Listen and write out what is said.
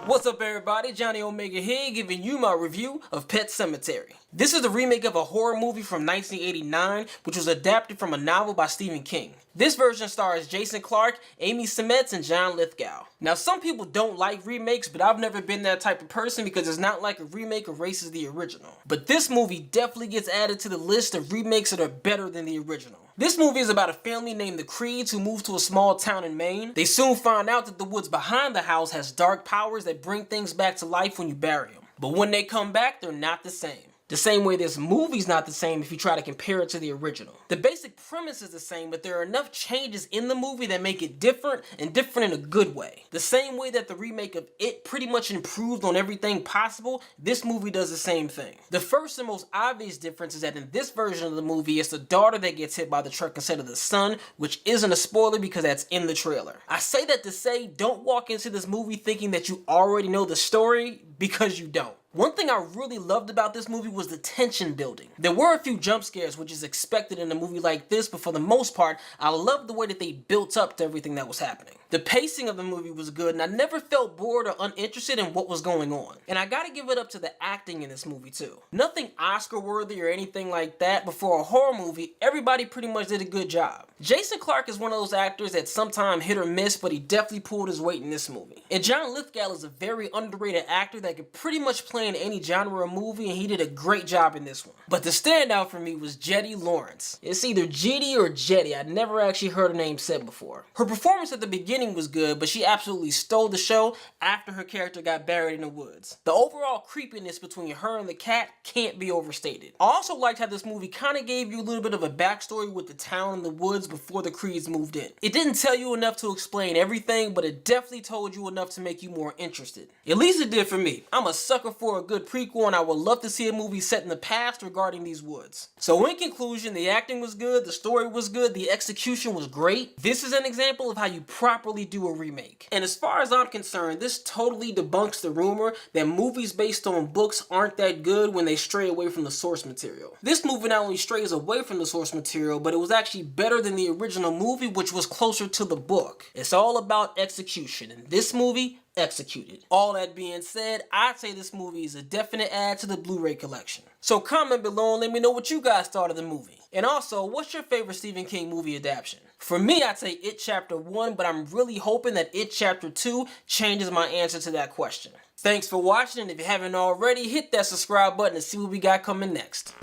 What's up everybody, Johnnie Omega here, giving you my review of Pet Sematary. This is the remake of a horror movie from 1989, which was adapted from a novel by Stephen King. This version stars Jason Clarke, Amy Seimetz, and John Lithgow. Now some people don't like remakes, but I've never been that type of person because it's not like a remake erases the original. But this movie definitely gets added to the list of remakes that are better than the original. This movie is about a family named the Creeds who move to a small town in Maine. They soon find out that the woods behind the house has dark powers that bring things back to life when you bury them. But when they come back, they're not the same. The same way this movie's not the same if you try to compare it to the original. The basic premise is the same, but there are enough changes in the movie that make it different, and different in a good way. The same way that the remake of It pretty much improved on everything possible, this movie does the same thing. The first and most obvious difference is that in this version of the movie, it's the daughter that gets hit by the truck instead of the son, which isn't a spoiler because that's in the trailer. I say that to say, don't walk into this movie thinking that you already know the story, because you don't. One thing I really loved about this movie was the tension building. There were a few jump scares, which is expected in a movie like this, but for the most part, I loved the way that they built up to everything that was happening. The pacing of the movie was good, and I never felt bored or uninterested in what was going on. And I gotta give it up to the acting in this movie too. Nothing Oscar-worthy or anything like that, but for a horror movie, everybody pretty much did a good job. Jason Clarke is one of those actors that sometimes hit or miss, but he definitely pulled his weight in this movie. And John Lithgow is a very underrated actor that could pretty much play in any genre of movie, and he did a great job in this one. But the standout for me was Jetty Lawrence. It's either Jetty or Jetty. I'd never actually heard her name said before. Her performance at the beginning was good, but she absolutely stole the show after her character got buried in the woods. The overall creepiness between her and the cat can't be overstated. I also liked how this movie kind of gave you a little bit of a backstory with the town and the woods before the Creeds moved in. It didn't tell you enough to explain everything, but it definitely told you enough to make you more interested. At least it did for me. I'm a sucker for a good prequel, and I would love to see a movie set in the past regarding these woods. So in conclusion, the acting was good, the story was good, the execution was great. This is an example of how you properly do a remake. And as far as I'm concerned, this totally debunks the rumor that movies based on books aren't that good when they stray away from the source material. This movie not only strays away from the source material, but it was actually better than the original movie, which was closer to the book. It's all about execution, and this movie executed. All that being said, I'd say this movie is a definite add to the Blu-ray collection. So comment below and let me know what you guys thought of the movie. And also, what's your favorite Stephen King movie adaptation? For me, I'd say It Chapter 1, but I'm really hoping that It Chapter 2 changes my answer to that question. Thanks for watching, and if you haven't already, hit that subscribe button to see what we got coming next.